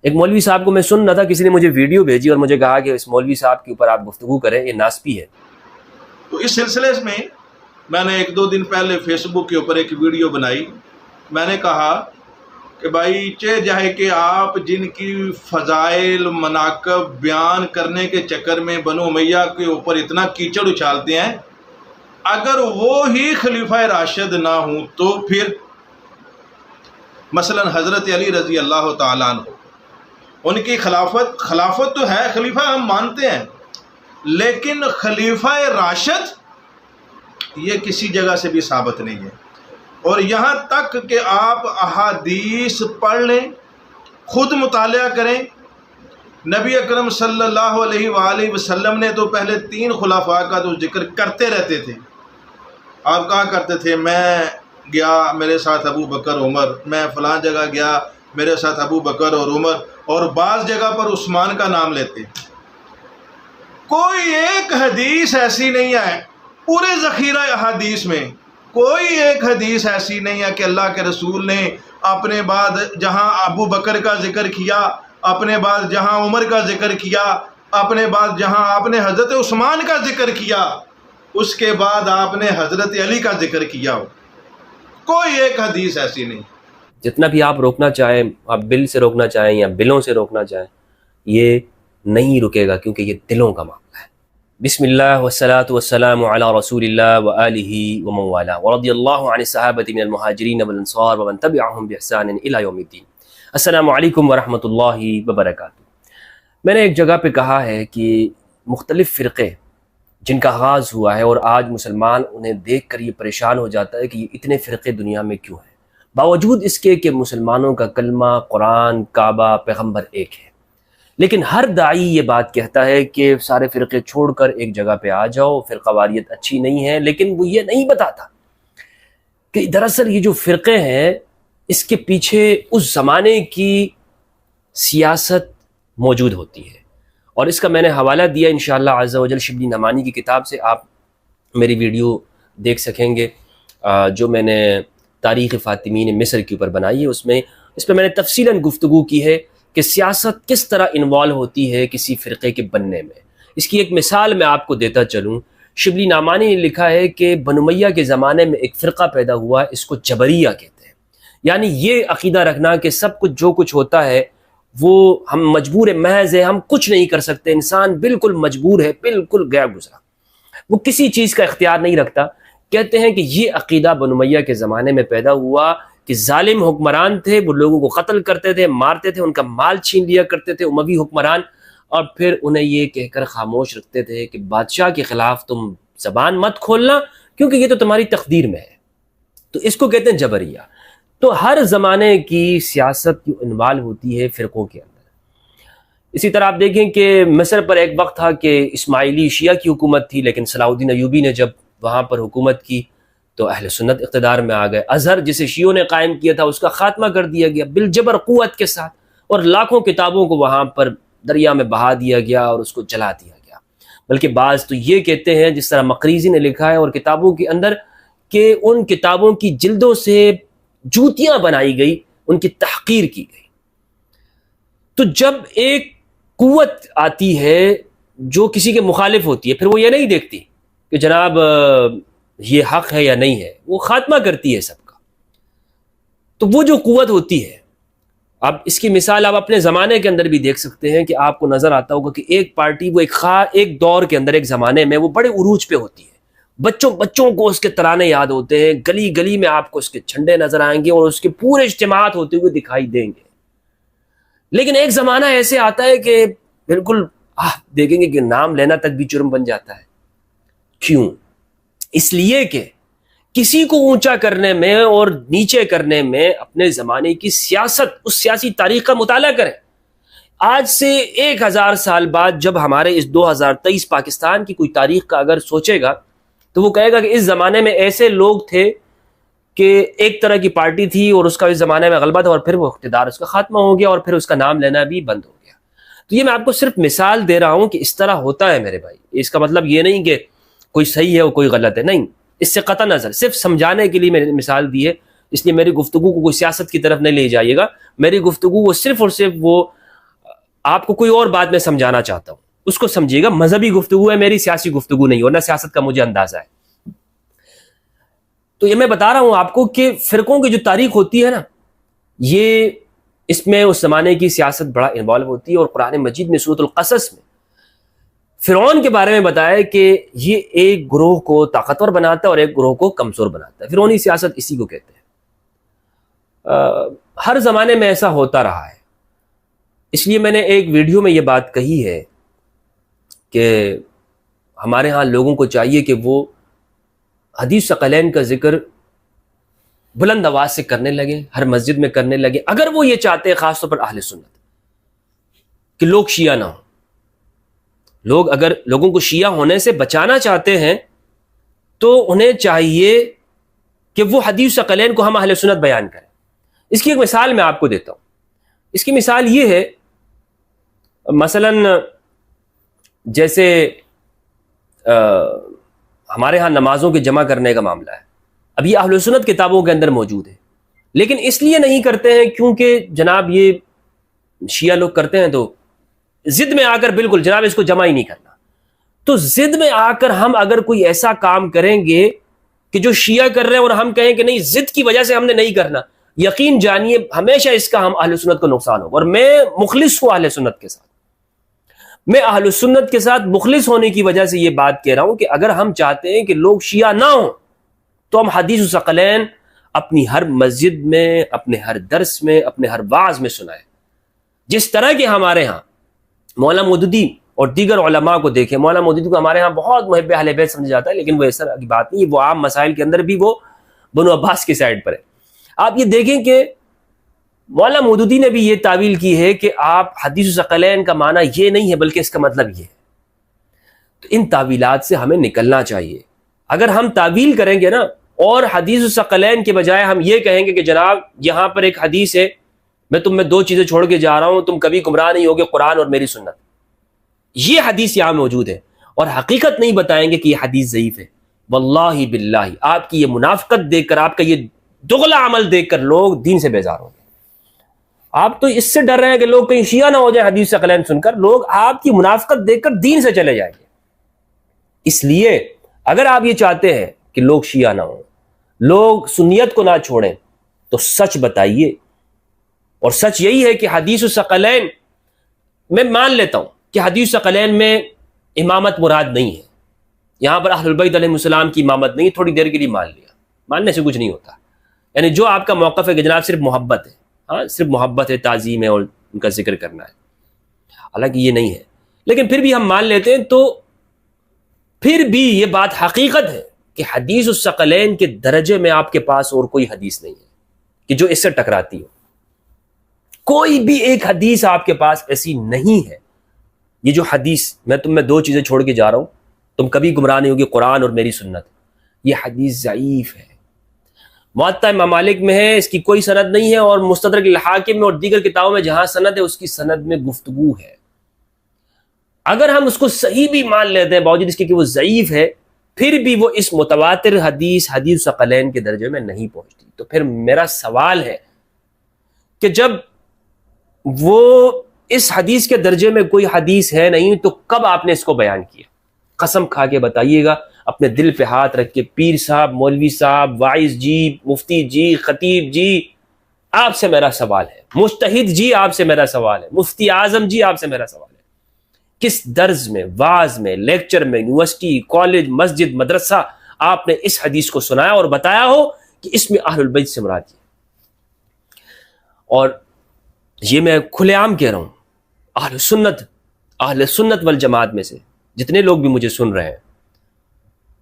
ایک مولوی صاحب کو میں سن رہا تھا، کسی نے مجھے ویڈیو بھیجی اور مجھے کہا کہ اس مولوی صاحب کے اوپر آپ گفتگو کریں، یہ ناسپی ہے۔ تو اس سلسلے میں میں نے 1-2 دن پہلے فیس بک کے اوپر ایک ویڈیو بنائی۔ میں نے کہا کہ بھائی چاہے کہ آپ جن کی فضائل مناقب بیان کرنے کے چکر میں بنو امیہ کے اوپر اتنا کیچڑ اچھالتے ہیں، اگر وہ ہی خلیفہ راشد نہ ہوں تو پھر مثلا حضرت علی رضی اللہ تعالیٰ عنہ، ان کی خلافت تو ہے، خلیفہ ہم مانتے ہیں، لیکن خلیفہ راشد یہ کسی جگہ سے بھی ثابت نہیں ہے۔ اور یہاں تک کہ آپ احادیث پڑھ لیں، خود مطالعہ کریں۔ نبی اکرم صلی اللہ علیہ وآلہ وسلم نے تو پہلے 3 خلفاء کا تو ذکر کرتے رہتے تھے۔ آپ کہا کرتے تھے میں گیا میرے ساتھ ابو بکر عمر، میں فلاں جگہ گیا میرے ساتھ ابو بکر اور عمر، اور بعض جگہ پر عثمان کا نام لیتے۔ کوئی ایک حدیث ایسی نہیں ہے پورے ذخیرہ احادیث میں، کوئی ایک حدیث ایسی نہیں ہے کہ اللہ کے رسول نے اپنے بعد جہاں ابو بکر کا ذکر کیا، اپنے بعد جہاں عمر کا ذکر کیا، اپنے بعد جہاں آپ نے حضرت عثمان کا ذکر کیا، اس کے بعد آپ نے حضرت علی کا ذکر کیا ہو۔ کوئی ایک حدیث ایسی نہیں۔ جتنا بھی آپ روکنا چاہیں، آپ بل سے روکنا چاہیں یا بلوں سے روکنا چاہیں، یہ نہیں رکے گا، کیونکہ یہ دلوں کا معاملہ ہے۔ بسم اللہ والصلاة والسلام علی رسول اللہ وآلہ ومن والہ ورضی اللہ عن الصحابۃ من المہاجرین والانصار ومن تبعہم بإحسان الی یوم الدین۔ السلام علیکم ورحمۃ اللہ وبرکاتہ۔ میں نے ایک جگہ پہ کہا ہے کہ مختلف فرقے جن کا آغاز ہوا ہے، اور آج مسلمان انہیں دیکھ کر یہ پریشان ہو جاتا ہے کہ یہ اتنے فرقے دنیا میں کیوں ہیں، باوجود اس کے کہ مسلمانوں کا کلمہ، قرآن، کعبہ، پیغمبر ایک ہے۔ لیکن ہر داعی یہ بات کہتا ہے کہ سارے فرقے چھوڑ کر ایک جگہ پہ آ جاؤ، فرقہ واریت اچھی نہیں ہے، لیکن وہ یہ نہیں بتاتا کہ دراصل یہ جو فرقے ہیں اس کے پیچھے اس زمانے کی سیاست موجود ہوتی ہے۔ اور اس کا میں نے حوالہ دیا انشاءاللہ عز و جل شبلی نعمانی کی کتاب سے، آپ میری ویڈیو دیکھ سکیں گے جو میں نے تاریخ فاطمین مصر کے اوپر بنائی ہے۔ اس پہ میں نے تفصیلاً گفتگو کی ہے کہ سیاست کس طرح انوالو ہوتی ہے کسی فرقے کے بننے میں۔ اس کی ایک مثال میں آپ کو دیتا چلوں۔ شبلی نعمانی نے لکھا ہے کہ بنو امیہ کے زمانے میں ایک فرقہ پیدا ہوا، اس کو جبریہ کہتے ہیں، یعنی یہ عقیدہ رکھنا کہ سب کچھ جو کچھ ہوتا ہے وہ ہم مجبور محض ہے، ہم کچھ نہیں کر سکتے، انسان بالکل مجبور ہے، بالکل گیا گزرا، وہ کسی چیز کا اختیار نہیں رکھتا۔ کہتے ہیں کہ یہ عقیدہ بنو امیہ کے زمانے میں پیدا ہوا کہ ظالم حکمران تھے، وہ لوگوں کو قتل کرتے تھے، مارتے تھے، ان کا مال چھین لیا کرتے تھے اموی حکمران، اور پھر انہیں یہ کہہ کر خاموش رکھتے تھے کہ بادشاہ کے خلاف تم زبان مت کھولنا، کیونکہ یہ تو تمہاری تقدیر میں ہے۔ تو اس کو کہتے ہیں جبریہ۔ تو ہر زمانے کی سیاست کی انوال ہوتی ہے فرقوں کے اندر۔ اسی طرح آپ دیکھیں کہ مصر پر ایک وقت تھا کہ اسماعیلی شیعہ کی حکومت تھی، لیکن صلاح الدین ایوبی نے جب وہاں پر حکومت کی تو اہل سنت اقتدار میں آ گئے۔ ازہر جسے شیعوں نے قائم کیا تھا اس کا خاتمہ کر دیا گیا بالجبر، قوت کے ساتھ، اور لاکھوں کتابوں کو وہاں پر دریا میں بہا دیا گیا اور اس کو جلا دیا گیا۔ بلکہ بعض تو یہ کہتے ہیں، جس طرح مقریزی نے لکھا ہے اور کتابوں کے اندر، کہ ان کتابوں کی جلدوں سے جوتیاں بنائی گئی، ان کی تحقیر کی گئی۔ تو جب ایک قوت آتی ہے جو کسی کے مخالف ہوتی ہے، پھر وہ یہ نہیں دیکھتی کہ جناب یہ حق ہے یا نہیں ہے، وہ خاتمہ کرتی ہے سب کا۔ تو وہ جو قوت ہوتی ہے، اب اس کی مثال آپ اپنے زمانے کے اندر بھی دیکھ سکتے ہیں کہ آپ کو نظر آتا ہوگا کہ ایک پارٹی وہ ایک دور کے اندر، ایک زمانے میں وہ بڑے عروج پہ ہوتی ہے، بچوں کو اس کے ترانے یاد ہوتے ہیں، گلی گلی میں آپ کو اس کے جھنڈے نظر آئیں گے اور اس کے پورے اجتماعات ہوتے ہوئے دکھائی دیں گے۔ لیکن ایک زمانہ ایسے آتا ہے کہ بالکل دیکھیں گے کہ نام لینا تک بھی جرم بن جاتا ہے۔ کیوں؟ اس لیے کہ کسی کو اونچا کرنے میں اور نیچے کرنے میں اپنے زمانے کی سیاست، اس سیاسی تاریخ کا مطالعہ کریں۔ آج سے 1000 سال بعد جب ہمارے اس 2023 پاکستان کی کوئی تاریخ کا اگر سوچے گا تو وہ کہے گا کہ اس زمانے میں ایسے لوگ تھے کہ ایک طرح کی پارٹی تھی اور اس کا اس زمانے میں غلبہ تھا، اور پھر وہ اقتدار اس کا خاتمہ ہو گیا اور پھر اس کا نام لینا بھی بند ہو گیا۔ تو یہ میں آپ کو صرف مثال دے رہا ہوں کہ اس طرح ہوتا ہے میرے بھائی۔ اس کا مطلب یہ نہیں کہ کوئی صحیح ہے اور کوئی غلط ہے، نہیں، اس سے قطع نظر صرف سمجھانے کے لیے میں نے مثال دی ہے۔ اس لیے میری گفتگو کو کوئی سیاست کی طرف نہیں لے جائیے گا، میری گفتگو وہ صرف اور صرف وہ آپ کو کوئی اور بات میں سمجھانا چاہتا ہوں، اس کو سمجھیے گا، مذہبی گفتگو ہے میری، سیاسی گفتگو نہیں، ورنہ سیاست کا مجھے اندازہ ہے۔ تو یہ میں بتا رہا ہوں آپ کو کہ فرقوں کی جو تاریخ ہوتی ہے نا، یہ اس میں اس زمانے کی سیاست بڑا انوالو ہوتی ہے، اور قرآن مجید میں سورۃ القصص میں فرعون کے بارے میں بتایا کہ یہ ایک گروہ کو طاقتور بناتا ہے اور ایک گروہ کو کمزور بناتا ہے۔ فرعونی سیاست اسی کو کہتے ہیں۔ ہر زمانے میں ایسا ہوتا رہا ہے، اس لیے میں نے ایک ویڈیو میں یہ بات کہی ہے کہ ہمارے ہاں لوگوں کو چاہیے کہ وہ حدیث ثقلین کا ذکر بلند آواز سے کرنے لگے، ہر مسجد میں کرنے لگے، اگر وہ یہ چاہتے ہیں، خاص طور پر اہل سنت، کہ لوگ شیعہ نہ ہوں۔ لوگ اگر لوگوں کو شیعہ ہونے سے بچانا چاہتے ہیں تو انہیں چاہیے کہ وہ حدیث ثقلین کو ہم اہل سنت بیان کریں۔ اس کی ایک مثال میں آپ کو دیتا ہوں۔ اس کی مثال یہ ہے، مثلا جیسے ہمارے ہاں نمازوں کے جمع کرنے کا معاملہ ہے، اب یہ اہل سنت کتابوں کے اندر موجود ہے، لیکن اس لیے نہیں کرتے ہیں کیونکہ جناب یہ شیعہ لوگ کرتے ہیں، تو ضد میں آ کر بالکل جناب اس کو جمع ہی نہیں کرنا۔ تو ضد میں آ کر ہم اگر کوئی ایسا کام کریں گے کہ جو شیعہ کر رہے ہیں اور ہم کہیں کہ نہیں ضد کی وجہ سے ہم نے نہیں کرنا، یقین جانیے ہمیشہ اس کا ہم اہل سنت کو نقصان ہوگا۔ اور میں مخلص ہوں اہل سنت کے ساتھ، میں اہل سنت کے ساتھ مخلص ہونے کی وجہ سے یہ بات کہہ رہا ہوں کہ اگر ہم چاہتے ہیں کہ لوگ شیعہ نہ ہوں تو ہم حدیث ثقلین اپنی ہر مسجد میں، اپنے ہر درس میں، اپنے ہر واعظ میں سنائیں۔ جس طرح کہ ہمارے ہاں مولانا مودودی اور دیگر علماء کو دیکھیں، مولانا مودودی کو ہمارے ہاں بہت محب اہل بیت سمجھا جاتا ہے، لیکن وہ ایسا کی بات نہیں ہے، وہ عام مسائل کے اندر بھی وہ بنو عباس کی سائڈ پر ہے۔ آپ یہ دیکھیں کہ مولانا مودودی نے بھی یہ تعویل کی ہے کہ آپ حدیث ثقلین کا معنی یہ نہیں ہے بلکہ اس کا مطلب یہ ہے۔ تو ان تعویلات سے ہمیں نکلنا چاہیے۔ اگر ہم تعویل کریں گے نا اور حدیث ثقلین کے بجائے ہم یہ کہیں گے کہ جناب یہاں پر ایک حدیث ہے، میں تم میں دو چیزیں چھوڑ کے جا رہا ہوں، تم کبھی گمراہ نہیں ہوگے، قرآن اور میری سنت، یہ حدیث یہاں موجود ہے، اور حقیقت نہیں بتائیں گے کہ یہ حدیث ضعیف ہے، واللہ باللہ آپ کی یہ منافقت دیکھ کر، آپ کا یہ دغلا عمل دیکھ کر لوگ دین سے بیزار ہوں گے۔ آپ تو اس سے ڈر رہے ہیں کہ لوگ کہیں شیعہ نہ ہو جائیں حدیث ثقلین سن کر، لوگ آپ کی منافقت دیکھ کر دین سے چلے جائیں گے۔ اس لیے اگر آپ یہ چاہتے ہیں کہ لوگ شیعہ نہ ہوں، لوگ سنیت کو نہ چھوڑیں، تو سچ بتائیے، اور سچ یہی ہے کہ حدیث ثقلین میں مان لیتا ہوں کہ حدیث ثقلین میں امامت مراد نہیں ہے، یہاں پر اہل البیت علیہ السلام کی امامت نہیں، تھوڑی دیر کے لیے مان لیا، ماننے سے کچھ نہیں ہوتا، یعنی جو آپ کا موقف ہے کہ جناب صرف محبت ہے، ہاں صرف محبت ہے، تعظیم ہے اور ان کا ذکر کرنا ہے، حالانکہ یہ نہیں ہے، لیکن پھر بھی ہم مان لیتے ہیں۔ تو پھر بھی یہ بات حقیقت ہے کہ حدیث الثقلین کے درجے میں آپ کے پاس اور کوئی حدیث نہیں ہے کہ جو اس سے ٹکراتی ہو، کوئی بھی ایک حدیث آپ کے پاس ایسی نہیں ہے۔ یہ جو حدیث میں تم میں دو چیزیں چھوڑ کے جا رہا ہوں، تم کبھی گمراہ نہیں ہوگے، قرآن اور میری سنت، یہ حدیث ضعیف ہے، موطا امام مالک میں ہے، اس کی کوئی سند نہیں ہے، اور مستدرک الحاکم میں اور دیگر کتابوں میں جہاں سند ہے اس کی سند میں گفتگو ہے۔ اگر ہم اس کو صحیح بھی مان لیتے ہیں باوجود اس کے کہ وہ ضعیف ہے، پھر بھی وہ اس متواتر حدیث ثقلین کے درجے میں نہیں پہنچتی۔ تو پھر میرا سوال ہے کہ جب وہ اس حدیث کے درجے میں کوئی حدیث ہے نہیں تو کب آپ نے اس کو بیان کیا؟ قسم کھا کے بتائیے گا، اپنے دل پہ ہاتھ رکھ کے، پیر صاحب، مولوی صاحب، واعظ جی، مفتی جی، خطیب جی، آپ سے میرا سوال ہے، مجتہد جی آپ سے میرا سوال ہے، مفتی اعظم جی آپ سے میرا سوال ہے، کس درس میں، واعظ میں، لیکچر میں، یونیورسٹی، کالج، مسجد، مدرسہ آپ نے اس حدیث کو سنایا اور بتایا ہو کہ اس میں اہل البیت سے مراد ہے؟ اور یہ میں کھلے عام کہہ رہا ہوں، اہل سنت والجماعت میں سے جتنے لوگ بھی مجھے سن رہے ہیں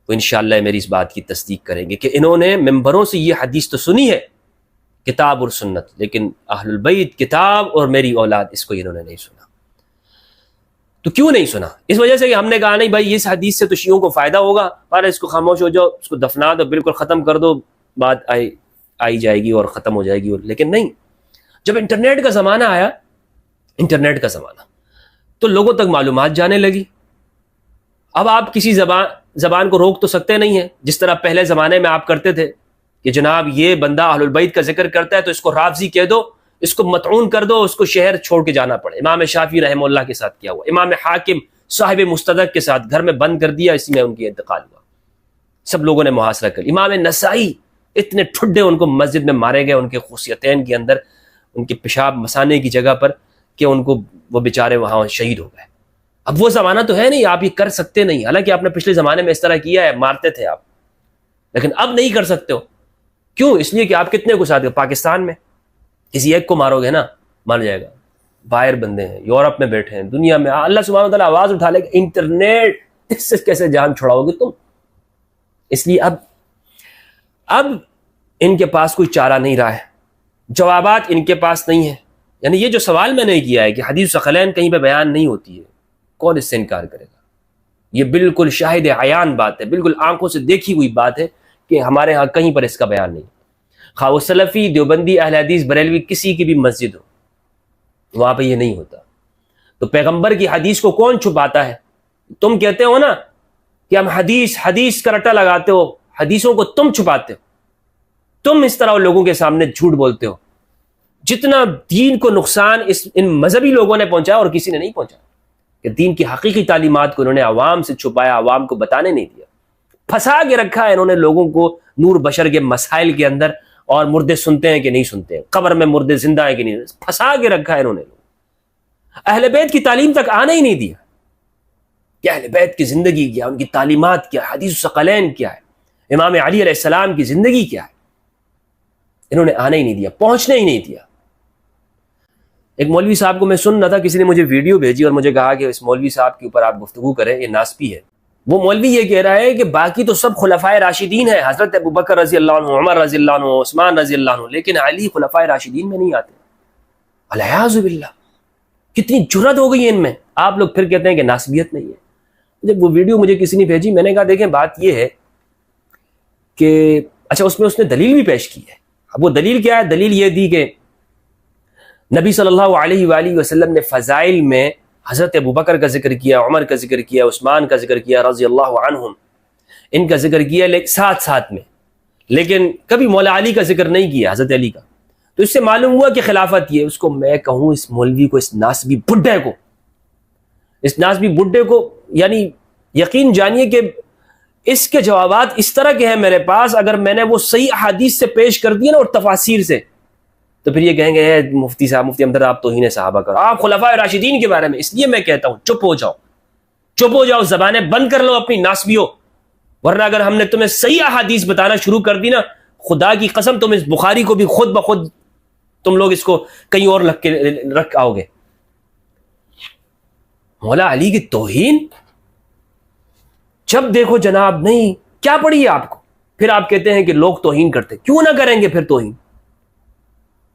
وہ انشاءاللہ میری اس بات کی تصدیق کریں گے کہ انہوں نے ممبروں سے یہ حدیث تو سنی ہے، کتاب اور سنت، لیکن اہل البیت، کتاب اور میری اولاد، اس کو انہوں نے نہیں سنا۔ تو کیوں نہیں سنا؟ اس وجہ سے کہ ہم نے کہا نہیں بھائی اس حدیث سے تو شیعوں کو فائدہ ہوگا، پر اس کو خاموش ہو جاؤ، اس کو دفنا دو، بالکل ختم کر دو، بات آئی جائے گی اور ختم ہو جائے گی۔ لیکن نہیں، جب انٹرنیٹ کا زمانہ آیا، انٹرنیٹ کا زمانہ، تو لوگوں تک معلومات جانے لگی۔ اب آپ کسی زبان کو روک تو سکتے نہیں ہیں، جس طرح پہلے زمانے میں آپ کرتے تھے کہ جناب یہ بندہ اہل البیت کا ذکر کرتا ہے تو اس کو رافضی کہہ دو، اس کو مطعون کر دو، اس کو شہر چھوڑ کے جانا پڑے. امام شافعی رحمہ اللہ کے ساتھ کیا ہوا، امام حاکم صاحب مستدرک کے ساتھ گھر میں بند کر دیا، اسی میں ان کی انتقال ہوا، سب لوگوں نے محاصرہ کر. امام نسائی اتنے ٹھڈے ان کو مسجد میں مارے گئے ان کے خصیتین کے اندر، ان کے پیشاب مسانے کی جگہ پر، کہ ان کو وہ بیچارے وہاں شہید ہو گئے. اب وہ زمانہ تو ہے نہیں آپ یہ کر سکتے نہیں، حالانکہ آپ نے پچھلے زمانے میں اس طرح کیا ہے، مارتے تھے آپ، لیکن اب نہیں کر سکتے ہو. کیوں؟ اس لیے کہ آپ کتنے کو ساتھ، پاکستان میں کسی ایک کو مارو گے نا مر جائے گا. باہر بندے ہیں، یورپ میں بیٹھے ہیں، دنیا میں، اللہ سبحانہ و تعالیٰ آواز اٹھا لے گا، انٹرنیٹ، اس سے کیسے جان چھڑاؤ گے تم؟ اس لیے اب ان کے پاس کوئی چارہ نہیں رہا ہے، جوابات ان کے پاس نہیں ہیں. یعنی یہ جو سوال میں نے کیا ہے کہ حدیث ثقلین کہیں پہ بیان نہیں ہوتی ہے، کون اس سے انکار کرے گا؟ یہ بالکل شاہد عیان بات ہے، بالکل آنکھوں سے دیکھی ہوئی بات ہے کہ ہمارے ہاں کہیں پر اس کا بیان نہیں. خواہ وہ سلفی، دیوبندی، اہل حدیث، بریلوی، کسی کی بھی مسجد ہو، وہاں پہ یہ نہیں ہوتا. تو پیغمبر کی حدیث کو کون چھپاتا ہے؟ تم کہتے ہو نا کہ ہم حدیث کا رٹا لگاتے ہو، حدیثوں کو تم چھپاتے ہو، تم اس طرح لوگوں کے سامنے جھوٹ بولتے ہو. جتنا دین کو نقصان ان مذہبی لوگوں نے پہنچایا اور کسی نے نہیں پہنچایا، کہ دین کی حقیقی تعلیمات کو انہوں نے عوام سے چھپایا، عوام کو بتانے نہیں دیا، پھنسا کے رکھا ہے انہوں نے لوگوں کو نور بشر کے مسائل کے اندر. اور مردے سنتے ہیں کہ نہیں سنتے، قبر میں مردے زندہ ہیں کہ نہیں، پھنسا کے رکھا ہے انہوں نے. اہل بیت کی تعلیم تک آنے ہی نہیں دیا کہ اہل بیت کی زندگی کیا، ان کی تعلیمات کیا، حدیث ثقلین کیا ہے، امام علی علیہ السلام کی زندگی کیا ہے. انہوں نے آنے ہی نہیں دیا، پہنچنے ہی نہیں دیا. ایک مولوی صاحب کو میں سن رہا تھا، کسی نے مجھے ویڈیو بھیجی اور مجھے کہا کہ اس مولوی صاحب کے اوپر آپ گفتگو کریں، یہ ناسبی ہے. وہ مولوی یہ کہہ رہا ہے کہ باقی تو سب خلفائے راشدین ہیں، حضرت ابوبکر رضی اللہ عنہ، عمر رضی اللہ عنہ، عثمان رضی اللہ عنہ، لیکن علی خلفائے راشدین میں نہیں آتے. الیاذ باللہ، کتنی جرأت ہو گئی ہے ان میں. آپ لوگ پھر کہتے ہیں کہ ناسبیت نہیں ہے. جب وہ ویڈیو مجھے کسی نے بھیجی، میں نے کہا دیکھیں بات یہ ہے کہ اچھا اس میں اس نے دلیل بھی پیش کی ہے. اب وہ دلیل کیا ہے؟ دلیل یہ دی کہ نبی صلی اللہ علیہ وآلہ وسلم نے فضائل میں حضرت ابوبکر کا ذکر کیا، عمر کا ذکر کیا، عثمان کا ذکر کیا رضی اللہ عنہم، ان کا ذکر کیا ساتھ میں، لیکن کبھی مولا علی کا ذکر نہیں کیا، حضرت علی کا. تو اس سے معلوم ہوا کہ خلافت یہ. اس کو میں کہوں، اس مولوی کو، اس ناسبی بڈھے کو یعنی یقین جانیے کہ اس کے جوابات اس طرح کے ہیں میرے پاس، اگر میں نے وہ صحیح احادیث سے پیش کر دیے نا اور تفاسیر سے، تو پھر یہ کہیں گے اے مفتی صاحب، مفتی امجد آپ توہین صحابہ کرو، آپ خلفائے راشدین کے بارے میں. اس لیے میں کہتا ہوں چپ ہو جاؤ، زبانیں بند کر لو اپنی ناسبیوں. ورنہ اگر ہم نے تمہیں صحیح احادیث بتانا شروع کر دی نا، خدا کی قسم تم اس بخاری کو بھی خود بخود تم لوگ اس کو کہیں اور رکھ آؤ گے. مولا علی کی توہین جب دیکھو جناب، نہیں کیا پڑی ہے آپ کو؟ پھر آپ کہتے ہیں کہ لوگ توہین کرتے، کیوں نہ کریں گے پھر توہین؟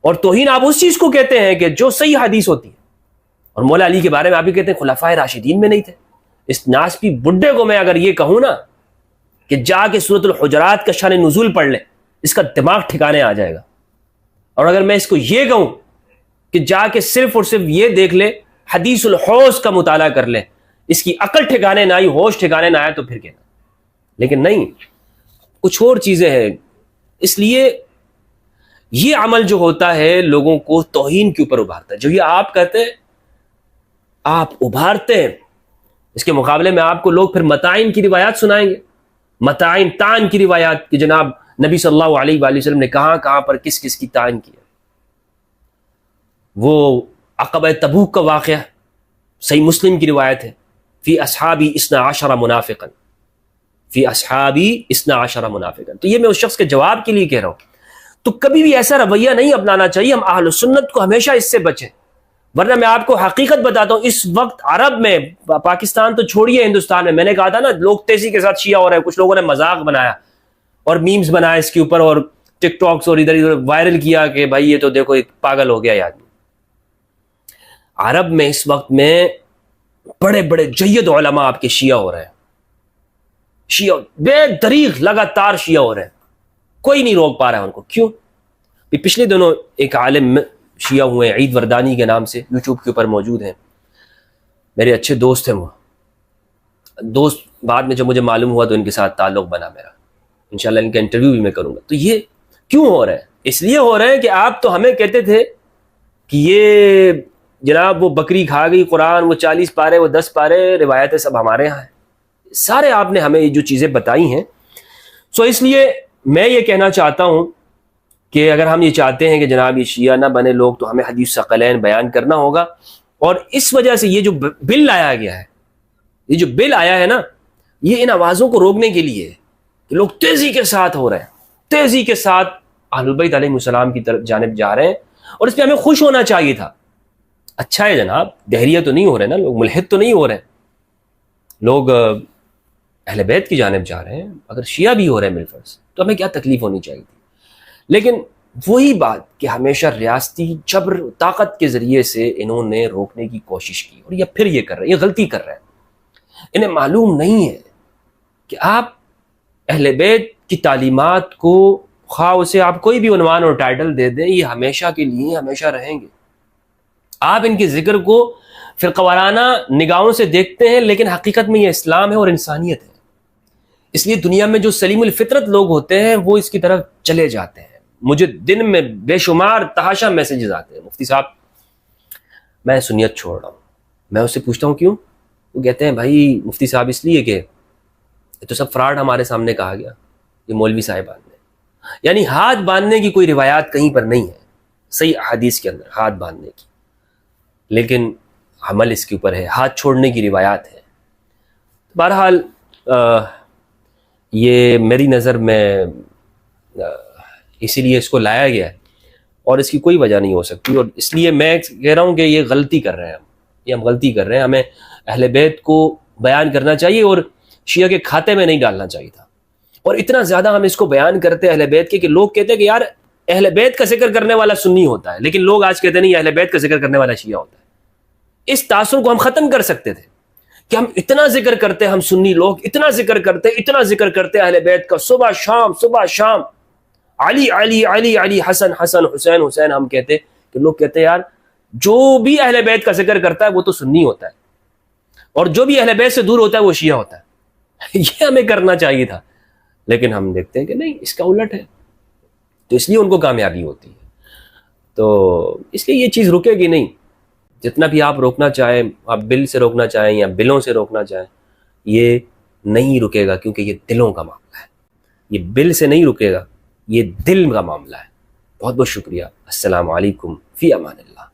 اور توہین آپ اس چیز کو کہتے ہیں کہ جو صحیح حدیث ہوتی ہے. اور مولا علی کے بارے میں آپ بھی کہتے ہیں خلفائے راشدین میں نہیں تھے. اس ناسبی بڈھے کو میں اگر یہ کہوں نا کہ جا کے سورۃ الحجرات کا شان نزول پڑھ لے، اس کا دماغ ٹھکانے آ جائے گا. اور اگر میں اس کو یہ کہوں کہ جا کے صرف اور صرف یہ دیکھ لے، حدیث الحوض کا مطالعہ کر لے، اس کی عقل ٹھکانے نہ آئی، ہوش ٹھکانے نہ آئے، تو پھر کہنا. لیکن نہیں، کچھ اور چیزیں ہیں. اس لیے یہ عمل جو ہوتا ہے لوگوں کو توہین کے اوپر ابھارتا ہے. جو یہ آپ کہتے ہیں، آپ ابھارتے ہیں، اس کے مقابلے میں آپ کو لوگ پھر متائن کی روایات سنائیں گے، متائن تان کی روایات کہ جناب نبی صلی اللہ علیہ وآلہ وسلم نے کہاں پر کس کی تعین کیا. وہ عقبہ تبوک کا واقعہ صحیح مسلم کی روایت ہے، فی اصحابی 12 منافقا، فی اصحابی 12 منافقا. تو یہ میں اس شخص کے جواب کے لیے کہہ رہا ہوں. تو کبھی بھی ایسا رویہ نہیں اپنانا چاہیے. ہم اہل سنت کو ہمیشہ اس سے بچیں. ورنہ میں آپ کو حقیقت بتاتا ہوں، اس وقت عرب میں، پاکستان تو چھوڑیے، ہندوستان میں نے کہا تھا نا لوگ تیزی کے ساتھ شیعہ ہو رہے ہیں. کچھ لوگوں نے مذاق بنایا اور میمز بنایا اس کے اوپر، اور ٹک ٹاکس اور ادھر وائرل کیا کہ بھائی یہ تو دیکھو ایک پاگل ہو گیا یہ آدمی. عرب میں اس وقت میں بڑے بڑے جید علماء آپ کے شیعہ ہو رہے ہیں، شیعہ بے دریغ لگاتار شیعہ ہو رہے ہیں، کوئی نہیں روک پا رہا ہے ان کو. کیوں؟ پچھلے دنوں ایک عالم شیعہ ہوئے ہیں عید وردانی کے نام سے، یوٹیوب کے اوپر موجود ہیں، میرے اچھے دوست ہیں. وہ دوست بعد میں جب مجھے معلوم ہوا تو ان کے ساتھ تعلق بنا میرا. انشاءاللہ ان کا انٹرویو بھی میں کروں گا. تو یہ کیوں ہو رہا ہے؟ اس لیے ہو رہا ہے کہ آپ تو ہمیں کہتے تھے کہ یہ جناب وہ بکری کھا گئی قرآن، وہ 40 پارے، وہ 10 پارے، روایتیں سب ہمارے ہاں ہیں. سارے آپ نے ہمیں یہ جو چیزیں بتائی ہیں. سو اس لیے میں یہ کہنا چاہتا ہوں کہ اگر ہم یہ چاہتے ہیں کہ جناب یہ شیعہ نہ بنے لوگ، تو ہمیں حدیث ثقلین بیان کرنا ہوگا. اور اس وجہ سے یہ جو بل لایا گیا ہے، یہ جو بل آیا ہے نا، یہ ان آوازوں کو روکنے کے لیے ہے کہ لوگ تیزی کے ساتھ ہو رہے ہیں، تیزی کے ساتھ اہل البیت علیہ السلام کی طرف جانب جا رہے ہیں. اور اس پہ ہمیں خوش ہونا چاہیے تھا. اچھا ہے جناب، دہریہ تو نہیں ہو رہے نا لوگ، ملحد تو نہیں ہو رہے، لوگ اہل بیت کی جانب جا رہے ہیں. اگر شیعہ بھی ہو رہے ہیں بالفرض تو ہمیں کیا تکلیف ہونی چاہیے تھی. لیکن وہی بات کہ ہمیشہ ریاستی جبر طاقت کے ذریعے سے انہوں نے روکنے کی کوشش کی، اور یہ پھر یہ کر رہے ہیں، یہ غلطی کر رہے ہیں. انہیں معلوم نہیں ہے کہ آپ اہل بیت کی تعلیمات کو، خواہ اسے آپ کوئی بھی عنوان اور ٹائٹل دے دیں، یہ ہمیشہ کے لیے ہمیشہ رہیں گے. آپ ان کے ذکر کو فرقہ وارانہ نگاہوں سے دیکھتے ہیں، لیکن حقیقت میں یہ اسلام ہے اور انسانیت ہے. اس لیے دنیا میں جو سلیم الفطرت لوگ ہوتے ہیں وہ اس کی طرف چلے جاتے ہیں. مجھے دن میں بے شمار تحاشا میسیجز آتے ہیں، مفتی صاحب میں سنیت چھوڑ رہا ہوں. میں اس سے پوچھتا ہوں کیوں؟ وہ کہتے ہیں بھائی مفتی صاحب اس لیے کہ یہ تو سب فراڈ ہمارے سامنے کہا گیا، یہ مولوی صاحبان نے، یعنی ہاتھ باندھنے کی کوئی روایات کہیں پر نہیں ہے صحیح احادیث کے اندر، ہاتھ باندھنے کی، لیکن عمل اس کے اوپر ہے، ہاتھ چھوڑنے کی روایات ہے. بہرحال یہ میری نظر میں اسی لیے اس کو لایا گیا ہے، اور اس کی کوئی وجہ نہیں ہو سکتی. اور اس لیے میں کہہ رہا ہوں کہ یہ غلطی کر رہے ہیں، یہ ہم غلطی کر رہے ہیں. ہمیں اہل بیت کو بیان کرنا چاہیے اور شیعہ کے کھاتے میں نہیں ڈالنا چاہیے تھا. اور اتنا زیادہ ہم اس کو بیان کرتے اہل بیت کے کہ لوگ کہتے ہیں کہ یار اہل بیت کا ذکر کرنے والا سنی ہوتا ہے، لیکن لوگ آج کہتے نہیں اہل بیت کا ذکر کرنے والا شیعہ ہوتا ہے. اس تاثر کو ہم ختم کر سکتے تھے کہ ہم اتنا ذکر کرتے، ہم سنی لوگ اتنا ذکر کرتے اہل بیت کا، صبح شام علی علی علی علی، حسن حسن، حسین حسین ہم کہتے، کہ لوگ کہتے ہیں یار جو بھی اہل بیت کا ذکر کرتا ہے وہ تو سنی ہوتا ہے، اور جو بھی اہل بیت سے دور ہوتا ہے وہ شیعہ ہوتا ہے. یہ ہمیں کرنا چاہیے تھا، لیکن ہم دیکھتے ہیں کہ نہیں، اس کا الٹ ہے. تو اس لیے ان کو کامیابی ہوتی ہے. تو اس لیے یہ چیز رکے گی نہیں. جتنا بھی آپ روکنا چاہیں، آپ بل سے روکنا چاہیں یا بلوں سے روکنا چاہیں، یہ نہیں رکے گا، کیونکہ یہ دلوں کا معاملہ ہے. یہ بل سے نہیں رکے گا، یہ دل کا معاملہ ہے. بہت بہت شکریہ. السلام علیکم، فی امان اللہ.